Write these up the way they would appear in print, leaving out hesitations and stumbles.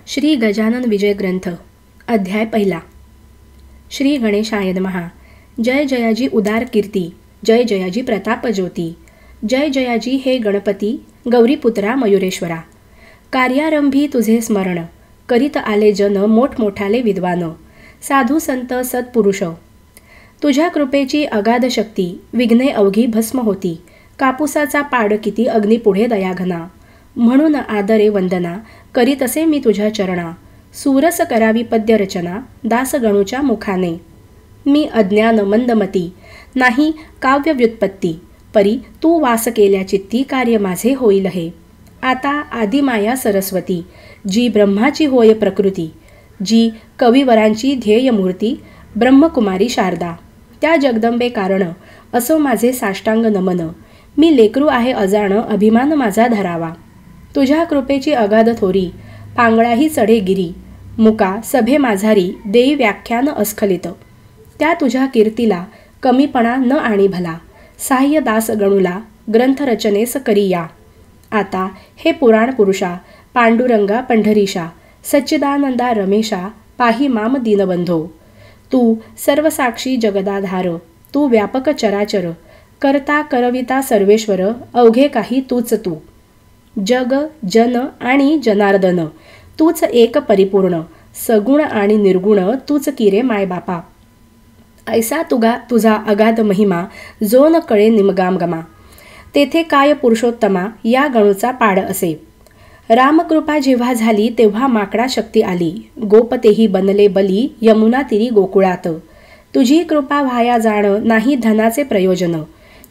श्री गजानन विजय ग्रंथ अध्याय पहिला. श्री गणेशाय नमः. जय जयाजी उदार कीर्ती, जय जयाजी प्रताप ज्योती, जय जयाजी हे गणपती गौरीपुत्रा मयुरेश्वरा. कार्यारंभी तुझे स्मरण करीत आले जन मोठमोठाले विद्वान, साधू संत सत्पुरुष. तुझ्या कृपेची अगाध शक्ती विघ्ने अवघी भस्म होती. कापुसाचा पाड किती अग्निपुढे दयाघना, म्हणून आदरे वंदना करीत असे मी तुझ्या चरणा. सुरस करावी पद्यरचना दासगणूच्या मुखाने. मी अज्ञान मंदमती नाही काव्य व्युत्पत्ती, परी तू वास केल्या चित्ती कार्य माझे होईल हे. आता आदिमाया सरस्वती जी ब्रह्माची होय प्रकृती, जी कविवरांची ध्येय मूर्ती ब्रह्मकुमारी शारदा. त्या जगदंबे कारण असो माझे साष्टांग नमन. मी लेकरू आहे अजाण अभिमान माझा धरावा. तुझ्या कृपेची अगाध थोरी पांगळाही चढे गिरी, मुका सभे माझारी देई व्याख्यान अस्खलित. त्या तुझ्या कीर्तीला कमीपणा न आणि भला, साह्य दास गणूला ग्रंथरचनेस करी या. आता हे पुराण पुरुषा पांडुरंगा पंढरीशा, सच्चिदानंदा रमेशा पाही माम दीनबंधो. तू सर्वसाक्षी जगदाधार, तू व्यापक चराचर, करता करविता सर्वेश्वर अवघे काही तूच तू. जग जन आणि जनार्दन तूच एक परिपूर्ण, सगुण आणि निर्गुण तूच किरे मायबापा. ऐसा तुझा अगाध महिमा जो न कळे निमगामगमा. तेथे काय पुरुषोत्तमा या गणूचा पाड असे. रामकृपा जेव्हा झाली तेव्हा माकडा शक्ती आली, गोपतेही बनले बली यमुना तिरी गोकुळात. तुझी कृपा व्हाया जाण नाही धनाचे प्रयोजन,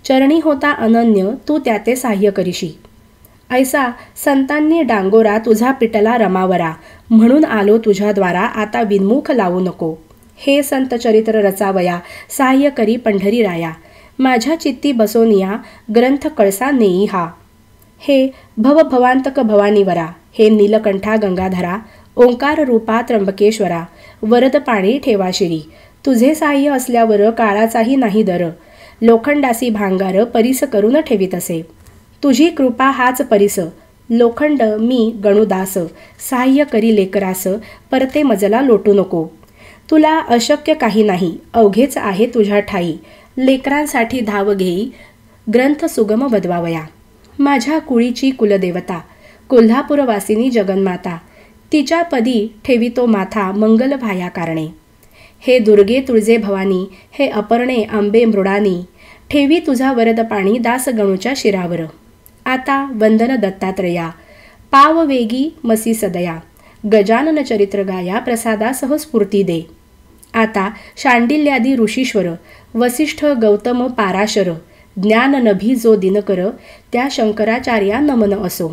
चरणी होता अनन्य तू त्याते साह्य करीशी. ऐसा संतांनी डांगोरा तुझा पिटला रमावरा, म्हणून आलो तुझ्या द्वारा आता विनमुख लावू नको. हे संत चरित्र रचावया साह्य करी पंढरी राया, माझ्या चित्ती बसोनिया ग्रंथ कळसा नेई हा. हे भवभवांतक भवानीवरा, हे नीलकंठा गंगाधरा, ओंकार रूपा त्र्यंबकेश्वरा, वरद पाणी ठेवा शिरी. तुझे साह्य असल्यावर काळाचाही नाही दर, लोखंडासी भांगार परीस करून ठेवीत असे. तुझी कृपा हाच परीस, लोखंड मी गणुदास, साह्य करी लेकरास परते मजला लोटू नको. तुला अशक्य काही नाही अवघेच आहे तुझ्या ठाई, लेकरांसाठी धाव घेई ग्रंथ सुगम वदवावया. माझ्या कुळीची कुलदेवता कोल्हापूरवासिनी जगन्माता, तिच्या पदी ठेवितो माथा मंगल भाया कारणे. हे दुर्गे तुळजे भवानी, हे अपर्णे आंबे मृडानी, ठेवी तुझा वरद पाणी दासगणूच्या शिरावर. आता वंदन दत्तात्रया, पाव वेगी मसी सदया, गजानन चरित्र गाया प्रसादासह स्फूर्ती दे. आता शांडिल्यादी ऋषीश्वर, वसिष्ठ गौतम पाराशर, ज्ञान नभी जो दिनकर, त्या शंकराचार्या नमन असो.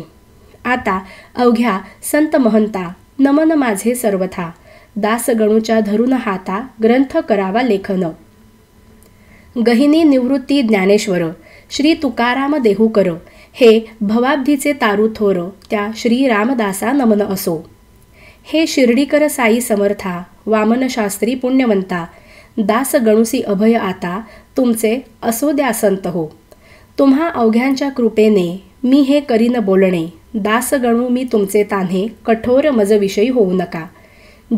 आता अवघ्या संत महंता नमन माझे सर्वथा, दासगणूच्या धरून हाता ग्रंथ करावा लेखन. गहिनी निवृत्ती ज्ञानेश्वर, श्री तुकाराम देहूकर, हे भवाब्धीचे तारू थोर, त्या श्री रामदासा नमन असो. हे शिर्डीकर साई समर्था, वामन शास्त्री पुण्यवंता, दास गणुसी अभय आता, तुमचे असो द्या संत हो. तुम्हा अवघ्यांच्या कृपेने मी हे करीन बोलणे, दास गणू मी तुमचे तान्हे, कठोर मजविषयी होऊ नका.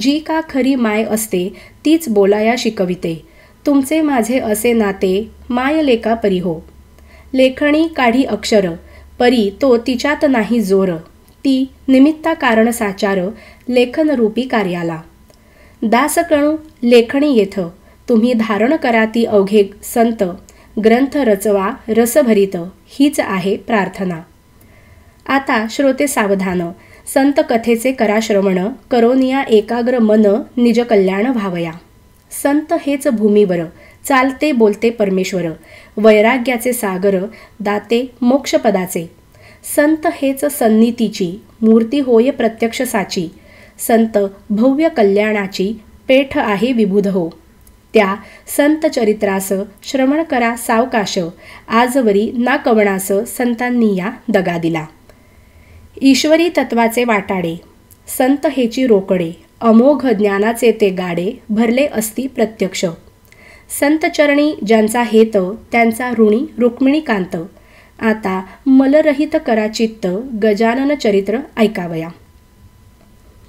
जी का खरी माय असते तीच बोलाया शिकविते, तुमचे माझे असे नाते माय लेका परी हो. लेखणी काढी अक्षर, परी तो तिच्यात नाही जोर, ती निमित्ता कारण साचार, लेखन रूपी कार्याला. दासगणू लेखणी येथ, तुम्ही धारण करा ती अवघे संत, ग्रंथ रचवा रसभरित हीच आहे प्रार्थना. आता श्रोते सावधान, संत कथेचे करा श्रवण, करोनिया एकाग्र मन निज कल्याण व्हावया. संत हेच भूमीवर चालते बोलते परमेश्वर, वैराग्याचे सागर दाते मोक्षपदाचे. संत हेच सन्नितीची मूर्ती होय प्रत्यक्ष साची, संत भव्य कल्याणाची पेठ आहे विबुध हो. त्या संत चरित्रास श्रवण करा सावकाश, आजवरी ना कवणास संतांनी या दगा दिला. ईश्वरी तत्वाचे वाटाडे संत हेची रोकडे, अमोघ ज्ञानाचे ते गाडे भरले असती प्रत्यक्ष. संतचरणी ज्यांचा हेत त्यांचा ऋणी रुक्मिणीकांत. आता मलरहित करा चित्त, गजानन चरित्र ऐकावया.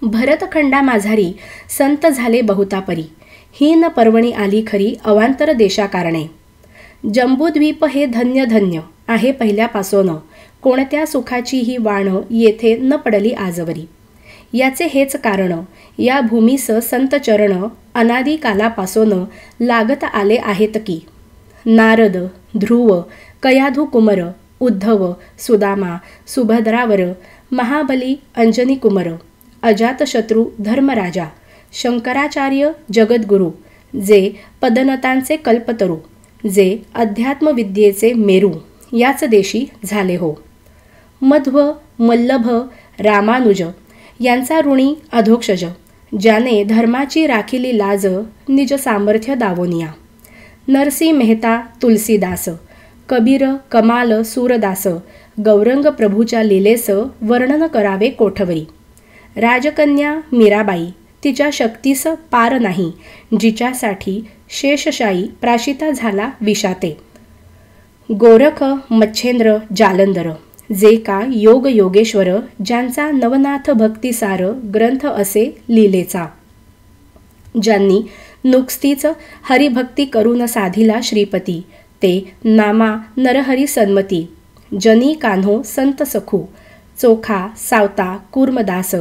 भरतखंडा माझारी संत झाले बहुतापरी, हीन पर्वणी आली खरी अवांतर देशाकारणे. जंबूद्वीप हे धन्य धन्य आहे पहिल्यापासून, कोणत्या सुखाची ही वाण येथे न पडली आजवरी. याचे हेच कारण, या भूमीस संत चरण अनादी कालापासून लागत आले आहेत की. नारद, ध्रुव, कयाधू कुमर, उद्धव, सुदामा, सुभद्रावर, महाबली, अंजनी कुमर, अजातशत्रू धर्मराजा, शंकराचार्य जगद्गुरू, जे पदनतांचे कल्पतरू, जे अध्यात्मविद्येचे मेरू, याच देशी झाले हो. मध्व, मल्लभ, रामानुज यांचा ऋणी अधोक्षज, ज्याने धर्माची राखिली लाज निज सामर्थ्य दावोनिया. नरसी मेहता, तुलसीदास, कबीर, कमाल, सूरदास, गौरंग प्रभूच्या लीलेस वर्णन करावे कोठवरी. राजकन्या मीराबाई, तिच्या शक्तीस पार नाही, जिच्यासाठी शेषशायी प्राशिता झाला विषाते. गोरख, मच्छेंद्र, जालंधर, जे का योग योगेश्वर, ज्यांचा नवनाथ भक्तिसार ग्रंथ असे लीलेचा. ज्यांनी नुकतीच हरिभक्ती करून साधिला श्रीपती, ते नामा नरहरी सन्मती. जनी कान्हो संत सखू, चोखा, सावता, कुर्मदास,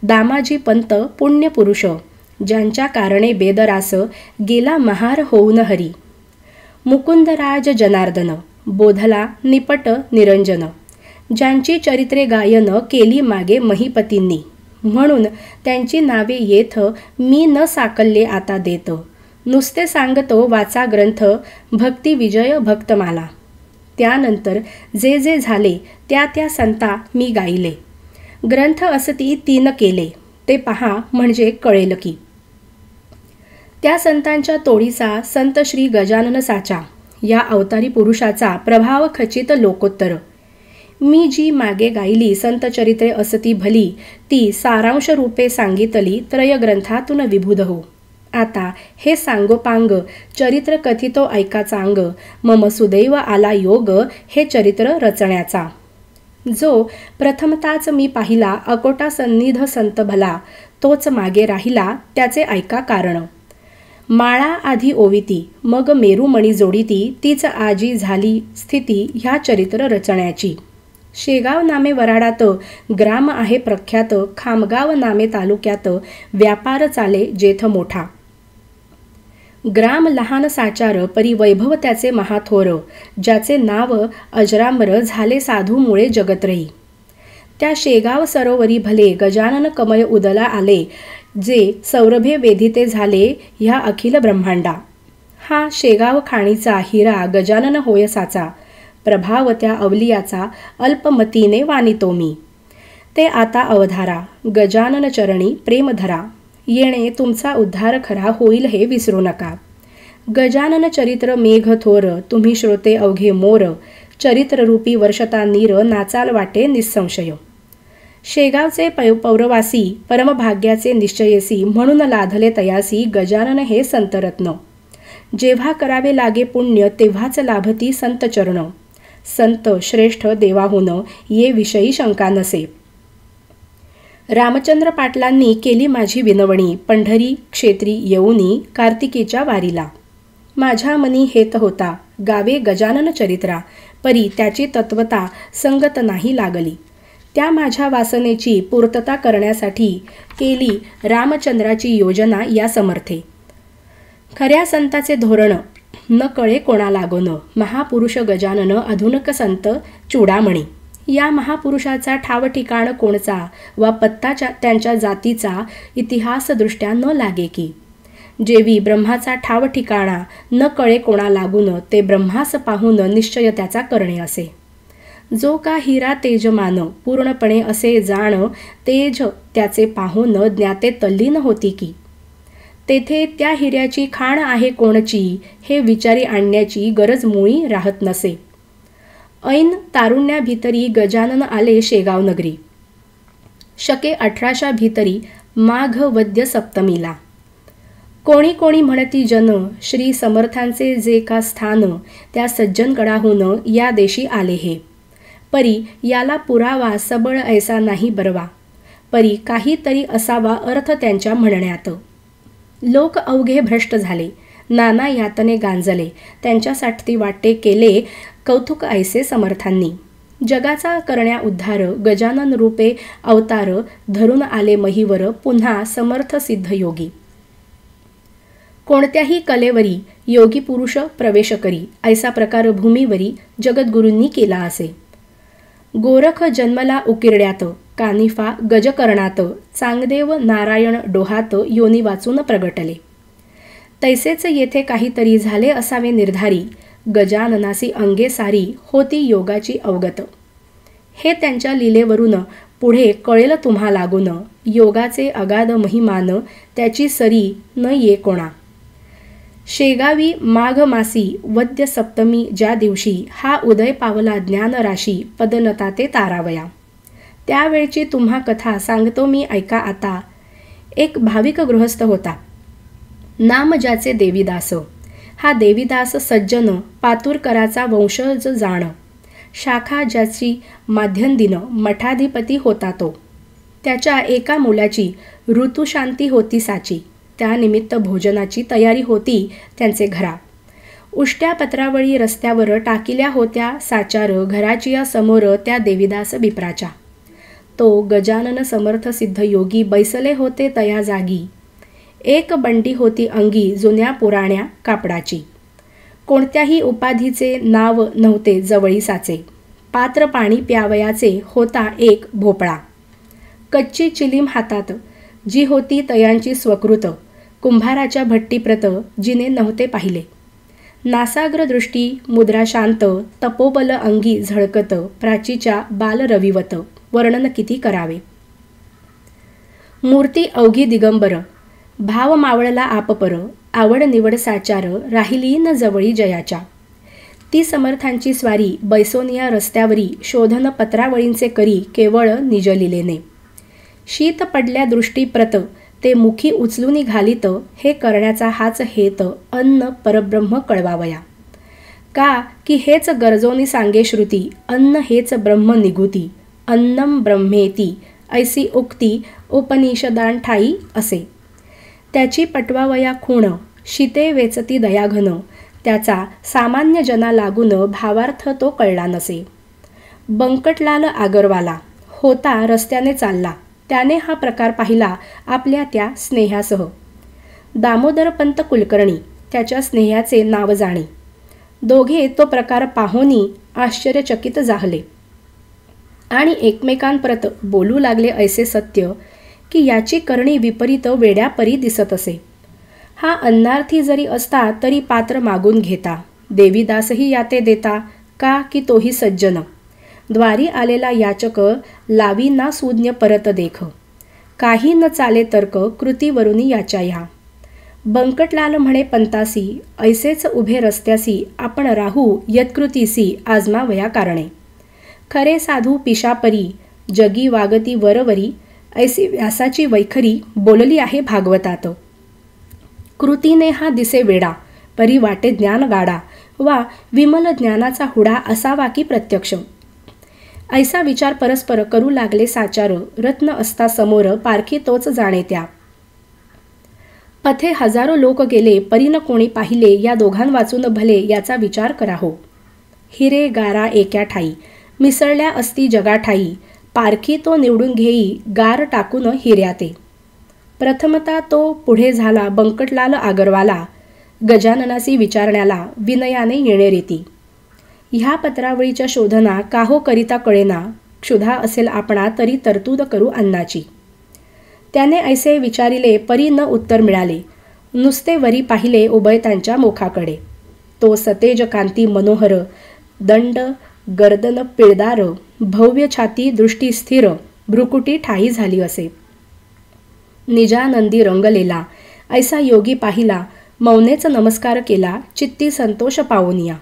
दामाजी पंत पुण्यपुरुष, ज्यांच्या कारणे बेदरास गेला महार होऊन हरी. मुकुंदराज जनार्दन, बोधला निपट निरंजन, ज्यांची चरित्रे गायन केली मागे महिपतींनी, म्हणून त्यांची नावे येथ मी न साकल्ये आता देत. नुसते सांगतो वाचा ग्रंथ, भक्ती विजय भक्तमाला. त्यानंतर जे जे झाले त्या त्या संता मी गायले. ग्रंथ असती 3 केले, ते पहा म्हणजे कळेल की. त्या संतांच्या तोडीचा संत श्री गजानन साचा, या अवतारी पुरुषाचा प्रभाव खचित लोकोत्तर. मी जी मागे गायली संत चरित्रे असती भली, ती सारांश रूपे सांगितली त्रयग्रंथातून विभुद हो. आता हे सांगोपांग चरित्र कथितो ऐका चांग, मम सुदैव आला योग हे चरित्र रचण्याचा. जो प्रथमताच मी पाहिला अकोटा सन्निध संत भला, तोच मागे राहिला त्याचे ऐका कारण. माळा आधी ओविती, मग मेरुमणी जोडिती, तीच आजी झाली स्थिती ह्या चरित्र रचण्याची. शेगाव नामे वराडात ग्राम आहे प्रख्यात, खामगाव नामे तालुक्यात व्यापार चाले जेथ मोठा. ग्राम लहान साचार परी वैभव त्याचे महाथोर, ज्याचे नाव अजरामर झाले साधू मुळे जगत्रयी. त्या शेगाव सरोवरी भले गजानन कमय उदला आले, जे सौरभे वेधिते झाले ह्या अखिल ब्रह्मांडा. हा शेगाव खाणीचा हिरा गजानन होयसाचा, प्रभाव त्या अवलियाचा अल्पमतीने वानितो मी. ते आता अवधारा, गजानन चरणी प्रेम धरा, येणे तुमचा उद्धार खरा होईल हे विसरू नका. गजानन चरित्र मेघ थोर, तुम्ही श्रोते अवघे मोर, चरित्ररूपी वर्षता नीर, नाचाल वाटे निसंशय. शेगावचे पौरवासी परमभाग्याचे निश्चयसी, म्हणून लाधले तयासी गजानन हे संतरत्न. जेव्हा करावे लागे पुण्य तेव्हाच लाभती संत चरण, संत श्रेष्ठ देवाहून ये विषयी शंका नसे. रामचंद्र पाटलांनी केली माझी विनवणी, पंढरी क्षेत्री येऊनी कार्तिकीच्या वारीला. माझ्या मनी हेत होता गावे गजानन चरित्रा, परी त्याची तत्वता संगत नाही लागली. त्या माझ्या वासनेची पूर्तता करण्यासाठी केली रामचंद्राची योजना या समर्थे. खऱ्या संताचे धोरण न कळे कोणा लागोन, महापुरुष गजानन अधुनक संत चूडामणी. या महापुरुषाचा ठाव ठिकाण कोणचा वा पत्ता त्यांच्या जातीचा इतिहासदृष्ट्या न लागे की. जेवी ब्रह्माचा ठाव ठिकाणा न कळे कोणा लागून, ते ब्रह्मास पाहून निश्चय त्याचा करणे असे. जो का हिरा तेजमान पूर्णपणे असे जाण, तेज त्याचे पाहून ज्ञाते तल्लीन होती की. तेथे त्या हिऱ्याची खाण आहे कोणची, हे विचारी आणण्याची गरज मुळी राहत नसे. ऐन तारुण्याभितरी गजानन आले शेगाव नगरी. शके 1800 भीतरी माघ वद्य सप्तमीला. कोणी कोणी म्हणती जन, श्री समर्थांचे जे का स्थान, त्या सज्जनगडाहून या देशी आले हे. परी याला पुरावा सबळ ऐसा नाही बरवा. परी काहीतरी असावा अर्थ त्यांच्या म्हणण्यात. लोक अवघे भ्रष्ट झाले, नाना यातने गांजले, त्यांच्यासाठी वाटे केले कौतुक ऐसे समर्थांनी. जगाचा करण्या उद्धार, गजानन रूपे अवतार, धरून आले महीवर पुन्हा समर्थ सिद्ध योगी. कोणत्याही कलेवरी योगी पुरुष प्रवेश करी, ऐसा प्रकार भूमीवरी जगद्गुरूंनी केला असे. गोरख जन्मला उकिरड्यात, कानिफा गजकर्णात, चांगदेव नारायण डोहात योनी वाचून प्रगटले. तैसेच येथे काहीतरी झाले असावे निर्धारी, गजाननासी अंगे सारी होती योगाची अवगत. हे त्यांच्या लीलेवरून पुढे कळेल तुम्हा लागून, योगाचे अगाध महिमान त्याची सरी न ये कोणा. शेगावी माघ मासी वद्य सप्तमी ज्या दिवशी, हा उदय पावला ज्ञान राशी पदनता ते तारावया. त्यावेळची तुम्हा कथा सांगतो मी ऐका आता. एक भाविक गृहस्थ होता, नाम ज्याचे देवीदास. हा देवीदास सज्जन, पातुरकराचा वंशज जाण. शाखा ज्याची माध्यंदिन, मठाधिपती होता तो. त्याच्या एका मुलाची ऋतुशांती होती साची, त्यानिमित्त भोजनाची तयारी होती त्यांचे घरा. उष्ट्या पत्रावळी रस्त्यावर टाकिल्या होत्या साचार, घराचिया समोर त्या देवीदास बिप्राच्या. तो गजानन समर्थ सिद्ध योगी बैसले होते तया जागी. एक बंडी होती अंगी जुन्या पुराण्या कापडाची. कोणत्याही उपाधीचे नाव नव्हते जवळीसाचे. पात्र पाणी प्यावयाचे होता एक भोपळा. कच्ची चिलीम हातात जी होती तयांची स्वकृत, कुंभाराच्या भट्टीप्रत जिने नव्हते पाहिले. नासाग्र दृष्टी मुद्रा शांत, तपोबल अंगी झळकत, प्राचीच्या बालरविवत वर्णन किती करावे. मूर्ती अवघी दिगंबर, भाव मावळला आपपर, आवड निवड साचार राहिली न जवळी जयाच्या. ती समर्थांची स्वारी बैसोनिया रस्त्यावरी, शोधन पत्रावळींचे करी केवळ निजलिलेने. शीत पडल्या दृष्टी प्रत ते मुखी उचलून घालीत, हे करण्याचा हाच हेत अन्न परब्रह्म कळवावया. का की हेच गरजोनी सांगे श्रुती, अन्न हेच ब्रह्म निगुती, अन्नम ब्रह्मेती ऐसी उक्ती उपनिषदां ठाई असे. त्याची पटवावया खूण, शीते वेचती दयाघन, त्याचा सामान्य जना लागून भावार्थ तो कळला नसे. बंकटलाल आगरवाला होता रस्त्याने चालला, त्याने हा प्रकार पाहिला आपल्या त्या स्नेहासह. दामोदरपंत कुलकर्णी त्याच्या स्नेहाचे नाव जाणे. दोघे तो प्रकार पाहोनी आश्चर्यचकित झाले आणि एकमेकांप्रत बोलू लागले ऐसे सत्य की याची करणी विपरीत वेड्यापरी दिसत असे. हा अन्नार्थी जरी असता तरी पात्र मागून घेता, देवीदासही याते देता, का की तोही सज्जन. द्वारी आलेला याचक लावी ना सूज्ञ परत देख, काही न चाले तर्क कृतीवरुनी याच्या ह्या. बंकटलाल म्हणे पंतासी, ऐसेच उभे रस्त्यासी आपण राहू यत्कृतीसी आजमावया कारणे. खरे साधू पिशापरी जगी वागती वरवरी, ऐसी व्यासाची वैखरी बोलली आहे भागवतात. कृतीने हा दिसे वेडा, परी वाटे ज्ञान गाडा, वा विमल ज्ञानाचा हुडा असावा की प्रत्यक्ष. ऐसा विचार परस्पर करू लागले साचार, रत्न असता समोर पारखी तोच जाणे त्या. पथे हजारो लोक गेले परीन कोणी पाहिले, या दोघां वाचून भले याचा विचार करा हो. हिरे गारा एक्या ठाई, मिसळल्या असती जगाठाई, पारखी तो निवडून घेई गार टाकून हिऱ्याते. प्रथमता तो पुढे झाला बंकटलाल आगरवाला, गजाननासी विचारण्याला विनयाने येणे रीती. ह्या पत्रावळीच्या शोधना काहो करिता कळेना, क्षुधा असेल आपणा तरी तरतूद करू अन्नाची. त्याने ऐसे विचारिले परी न उत्तर मिळाले. नुसते वरी पाहिले उभयतांच्या मुखाकडे. तो सतेज कांती मनोहर, दंड गर्दन पिळदार, भव्य छाती दृष्टी स्थिर, भ्रुकुटी ठाई झाली असे. निजानंदी रंगलेला ऐसा योगी पाहिला, मौनेच नमस्कार केला चित्ती संतोष पावनिया.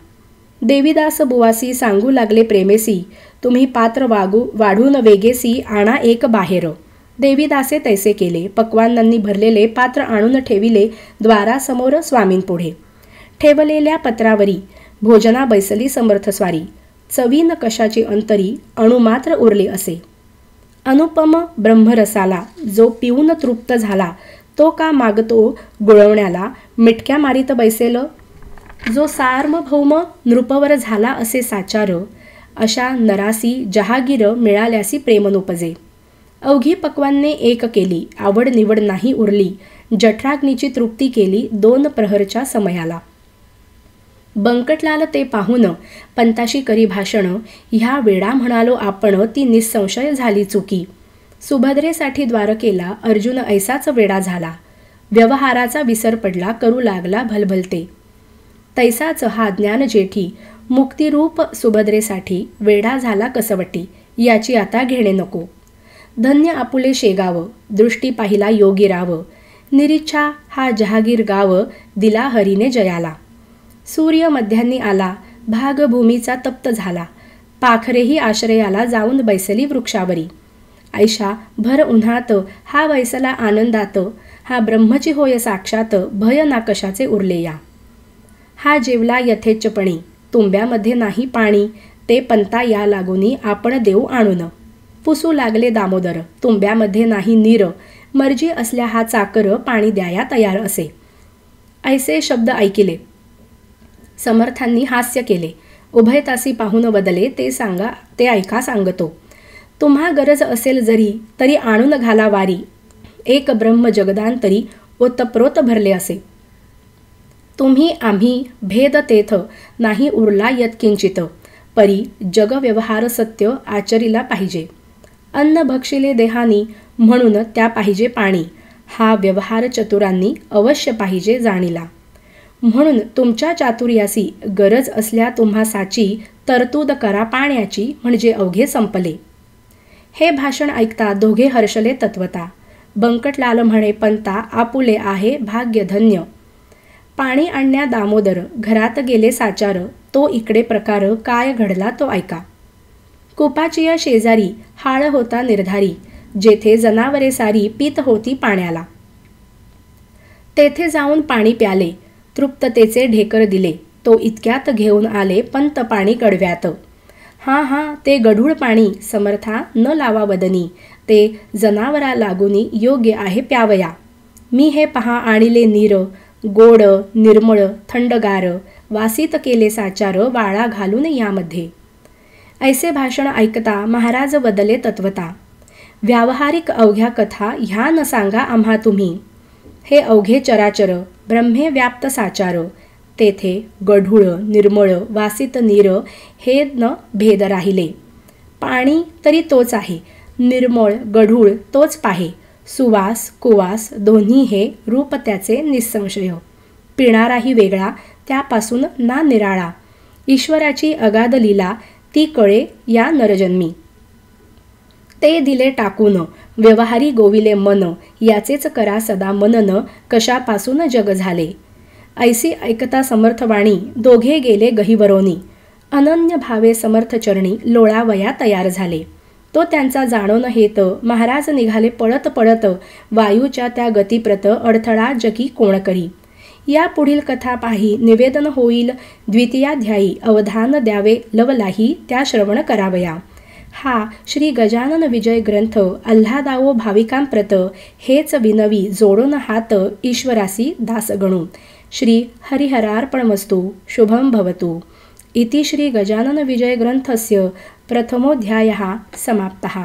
देवीदास बुवासी सांगू लागले प्रेमेसी, तुम्ही पात्र वाढून वेगेसी आणा एक बाहेर. देवीदासे तैसे केले. पक्वान्नांनी भरलेले पात्र आणून ठेविले द्वारासमोर स्वामींपुढे. ठेवलेल्या पत्रावरी भोजना बैसली समर्थ स्वारी, चवीन कशाची अंतरी अणुमात्र उरले असे. अनुपम ब्रह्मरसाला जो पिऊन तृप्त झाला तो का मागतो गुळवण्याला मिटक्या मारीत बैसेल. जो सार्वभौम नृपवर झाला असे साचार अशा नरासी जहागीर मिळाल्यासी प्रेम नुपजे. अवघी पक्वान्ने एक केली आवड निवड नाही उरली जठराग्नीची तृप्ती केली 2 प्रहरच्या समयाला. बंकटलाल ते पाहून पंताशी करी भाषण ह्या वेडा म्हणालो आपण ती निसंशय झाली चुकी. सुभद्रेसाठी द्वारकेला अर्जुन ऐसाच वेडा झाला व्यवहाराचा विसर पडला करू लागला भलभलते. तैसाच हा ज्ञान जेठी मुक्तिरूप सुभद्रेसाठी वेडा झाला कसवटी याची आता घेणे नको. धन्य आपुले शेगाव दृष्टी पाहिला योगी राव निरीच्छा हा जहागीर गाव दिला हरीने जयाला. सूर्य मध्यान्नी आला भागभूमीचा तप्त झाला पाखरेही आश्रयाला जाऊन बैसली वृक्षावरी. ऐशा भर उन्हात हा वैसला आनंदात हा ब्रह्मची होय साक्षात भय ना कशाचे उरले या. हा जेवला यथेच्छपणी तुंब्यामध्ये नाही पाणी ते पंता या लागुनी आपण देऊ आणून. पुसू लागले दामोदर तुंब्यामध्ये नाही नीर मर्जी असल्या हा चाकर पाणी द्याया तयार असे. ऐसे शब्द ऐकिले समर्थांनी हास्य केले. उभयतासी पाहून बदले ते ऐका सांगतो. तुम्हा गरज असेल जरी तरी आणून घाला वारी एक ब्रह्म जगदांतरी ओतप्रोत भरले असे. तुम्ही आम्ही भेद तेथ नाही उरला यत्किंचित परी जग व्यवहार सत्य आचरिला पाहिजे. अन्न भक्षिले देहानी म्हणून त्या पाहिजे पाणी हा व्यवहार चतुरांनी अवश्य पाहिजे जाणीला. म्हणून तुमच्या चातुर्यासी गरज असल्या तुम्हा साची तरतूद करा पाण्याची म्हणजे अवघे संपले. हे भाषण ऐकता दोघे हर्षले तत्वता. बंकटलाल म्हणे पंता आपुले आहे भाग्य धन्य. पाणी आणण्या दामोदर घरात गेले साचार तो इकडे प्रकार काय घडला तो ऐका. कुपाचिया शेजारी हाळ होता निर्धारी जेथे जनावरे सारी पीत होती पाण्याला. तेथे जाऊन पाणी प्याले तृप्ततेचे ढेकर दिले तो इतक्यात घेऊन आले पंत पाणी कडव्यात. हा ते गढूळ पाणी समर्था न लावा वदनी ते जनावरा लागुनी योग्य आहे प्यावया. मी हे पहा आणिले नीर गोड निर्मळ थंडगार वासित केले साचार वाळा घालून यामध्ये. ऐसे भाषण ऐकता महाराज बदले तत्वता. व्यावहारिक अवघ्या कथा ह्या न सांगा आम्हा तुम्ही. हे अवघे चराचर ब्रह्मे व्याप्त साचार तेथे गढूळ निर्मळ वासित नीर हे न भेद राहिले. पाणी तरी तोच आहे निर्मळ गढूळ तोच पाहे. सुवास कुवास दोन्ही हे रूप त्याचे निसंशय. पिणाराही वेगळा त्यापासून ना निराळा. ईश्वराची अगाध लीला ती कळे या नरजन्मी. ते दिले टाकून व्यवहारी गोविले मन याचेच करा सदा मनन कशापासून जग झाले. ऐसी ऐकता समर्थवाणी दोघे गेले गहिवरोनी. अनन्य भावे समर्थ चरणी लोळावया तयार झाले. तो त्यांचा जाणून हेत महाराज निघाले पळत पळत वायूच्या त्या गतिप्रत अडथळा जगी कोण करी. या पुढील कथा पाही निवेदन होईल द्वितीयाध्यायी अवधान द्यावे लवलाही त्या श्रवण करावया. हा श्री गजानन विजय ग्रंथ आल्हादावो भाविकांप्रत हेच विनवी जोडून हात ईश्वरासी दासगणू. श्री हरिहरार्पणमस्तु शुभं भवतु. इति श्री गजानन विजय ग्रंथस्य प्रथमोऽध्यायः समाप्तः.